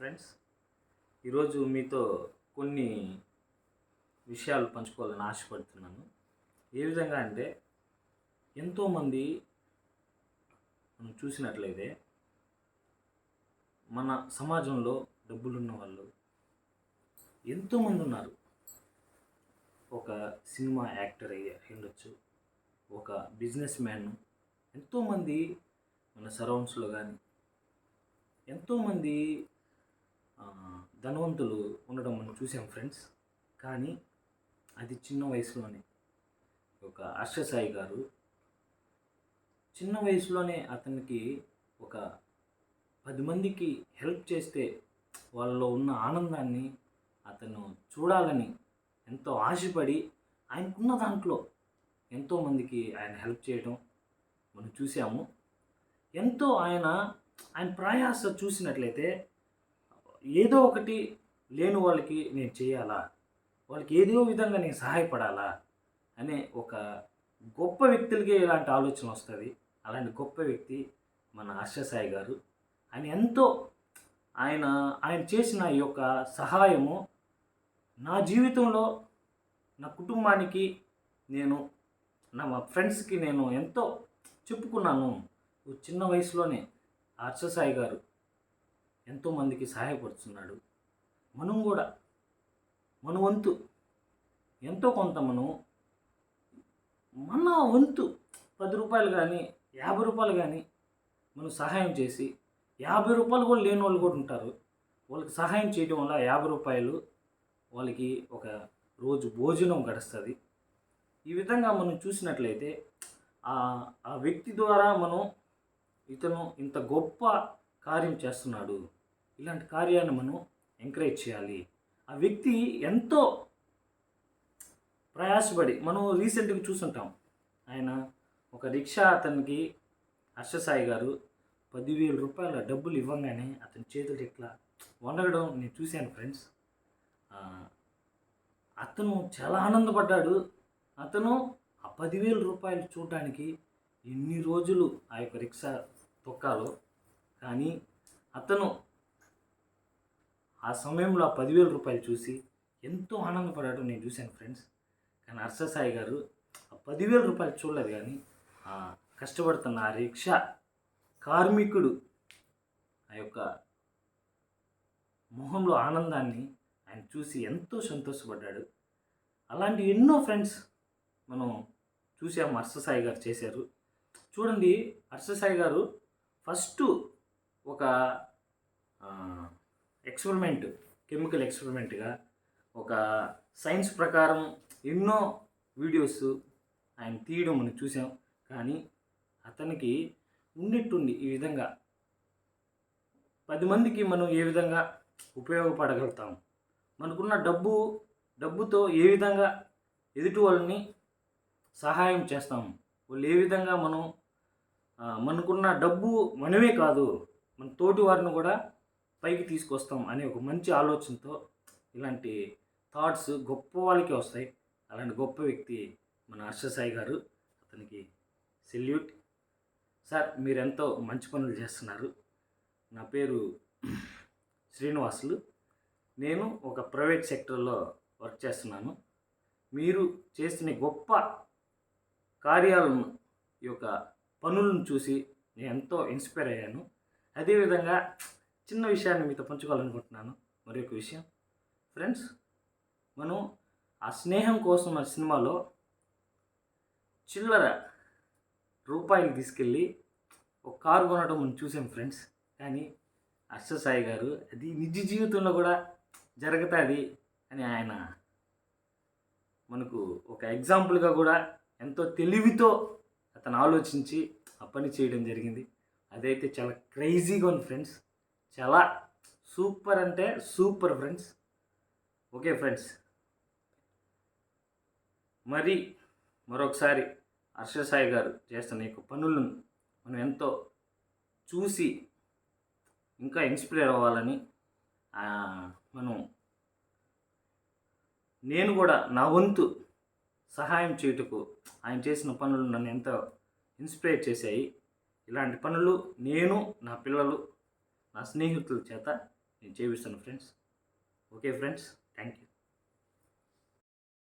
Friends, ఈరోజు మీతో కొన్ని విషయాలు పంచుకోవాలని ఆశపడుతున్నాను. ఏ విధంగా అంటే, ఎంతోమంది మనం చూసినట్లయితే మన సమాజంలో డబ్బులున్న వాళ్ళు ఎంతోమంది ఉన్నారు. ఒక సినిమా యాక్టర్ అయ్యుండొచ్చు, ఒక బిజినెస్ మ్యాన్, ఎంతోమంది మన సరౌండ్స్లో కానీ ఎంతోమంది ధనవంతులు ఉండడం మనం చూసాం ఫ్రెండ్స్. కానీ అది చిన్న వయసులోనే ఒక హర్ష సాయి గారు చిన్న వయసులోనే అతనికి ఒక 10 మందికి హెల్ప్ చేస్తే వాళ్ళలో ఉన్న ఆనందాన్ని అతను చూడాలని ఎంతో ఆశపడి ఆయనకున్న దాంట్లో ఎంతోమందికి ఆయన హెల్ప్ చేయడం మనం చూసాము. ఎంతో ఆయన ప్రయాస చూసినట్లయితే ఏదో ఒకటి లేని వాళ్ళకి నేను చేయాలా, వాళ్ళకి ఏదో విధంగా నేను సహాయపడాలా అనే ఒక గొప్ప వ్యక్తులకే ఇలాంటి ఆలోచన వస్తుంది. అలాంటి గొప్ప వ్యక్తి మన హర్ష సాయి గారు. ఆయన ఎంతో ఆయన ఆయన చేసిన ఈ యొక్క సహాయము నా జీవితంలో, నా కుటుంబానికి, నేను మా ఫ్రెండ్స్కి నేను ఎంతో చెప్పుకున్నాను. చిన్న వయసులోనే హర్ష సాయి గారు ఎంతోమందికి సహాయపడుతున్నాడు. మనం కూడా మన వంతు ఎంతో కొంత మన వంతు 10 రూపాయలు కానీ 50 రూపాయలు కానీ మనం సహాయం చేసి, 50 రూపాయలు కూడా లేని వాళ్ళు కూడా ఉంటారు. వాళ్ళకి సహాయం చేయడం వల్ల 50 రూపాయలు వాళ్ళకి ఒక రోజు భోజనం గడుస్తుంది. ఈ విధంగా మనం చూసినట్లయితే ఆ వ్యక్తి ద్వారా ఇతను ఇంత గొప్ప కార్యం చేస్తున్నాడు, ఇలాంటి కార్యాన్ని మనం ఎంకరేజ్ చేయాలి. ఆ వ్యక్తి ఎంతో ప్రయాసపడి మనం రీసెంట్గా చూసుంటాం. ఆయన ఒక రిక్షా అతనికి హర్ష సాయి గారు 10,000 రూపాయల డబ్బులు ఇవ్వగానే అతని చేతులు ఇట్లా వండగడం నేను చూశాను ఫ్రెండ్స్. అతను చాలా ఆనందపడ్డాడు. అతను ఆ 10,000 రూపాయలు చూడడానికి ఎన్ని రోజులు ఆ యొక్క రిక్షా తొక్కాలో, కానీ అతను ఆ సమయంలో ఆ 10,000 రూపాయలు చూసి ఎంతో ఆనందపడ్డాడు నేను చూశాను ఫ్రెండ్స్. కానీ హర్ష సాయి గారు ఆ 10,000 రూపాయలు చూడలేదు, కానీ కష్టపడుతున్న ఆ రిక్షా కార్మికుడు ఆ యొక్క మొహంలో ఆనందాన్ని ఆయన చూసి ఎంతో సంతోషపడ్డాడు. అలాంటి ఎన్నో ఫ్రెండ్స్ మనం చూసాము హర్ష సాయి గారు చేశారు. చూడండి, హర్ష సాయి గారు ఫస్ట్ ఒక ఎక్స్పెరిమెంట్, కెమికల్ ఎక్స్పెరిమెంట్గా ఒక సైన్స్ ప్రకారం ఎన్నో వీడియోస్ ఆయన తీయడం మనం చూసాం. కానీ అతనికి ఉన్నట్టుండి ఈ విధంగా 10 మందికి మనం ఏ విధంగా ఉపయోగపడగలుగుతాం, మనకున్న డబ్బుతో ఏ విధంగా ఎదుటి వాళ్ళని సహాయం చేస్తాం, వాళ్ళు ఏ విధంగా మనకున్న డబ్బు మనమే కాదు మన తోటి వారిని కూడా పైకి తీసుకొస్తాం అనే ఒక మంచి ఆలోచనతో ఇలాంటి థాట్స్ గొప్ప వాళ్ళకి వస్తాయి. అలాంటి గొప్ప వ్యక్తి మన హర్ష సాయి గారు. అతనికి సెల్యూట్ సార్. మీరెంతో మంచి పనులు చేస్తున్నారు. నా పేరు శ్రీనివాసులు. నేను ఒక ప్రైవేట్ సెక్టర్లో వర్క్ చేస్తున్నాను. మీరు చేసిన గొప్ప కార్యాలను, ఈ యొక్క పనులను చూసి నేను ఎంతో ఇన్స్పైర్ అయ్యాను. అదేవిధంగా చిన్న విషయాన్ని మీతో పంచుకోవాలనుకుంటున్నాను. మరి ఒక విషయం ఫ్రెండ్స్, మనం ఆ స్నేహం కోసం ఆ సినిమాలో చిల్లర రూపాయలు తీసుకెళ్ళి ఒక కారు కొనడం మనం చూసాం ఫ్రెండ్స్. కానీ హర్ష సాయి గారు అది నిజ జీవితంలో కూడా జరుగుతుంది అని ఆయన మనకు ఒక ఎగ్జాంపుల్గా కూడా ఎంతో తెలివితో అతను ఆలోచించి ఆ పని చేయడం జరిగింది. అదైతే చాలా క్రేజీగా ఉంది ఫ్రెండ్స్. చాలా సూపర్ అంటే సూపర్ ఫ్రెండ్స్. ఓకే ఫ్రెండ్స్, మరొకసారి హర్ష సాయి గారు చేస్తున్న ఈ పనులను మనం ఎంతో చూసి ఇంకా ఇన్స్పైర్ అవ్వాలని నేను కూడా నా వంతు సహాయం చేయుటకు ఆయన చేసిన పనులు నన్ను ఎంతో ఇన్స్పైర్ చేశాయి. ఇలాంటి పనులు నేను, నా పిల్లలు, నా స్నేహితుల చేత నేను చేపిస్తాను friends. Okay friends, thank you.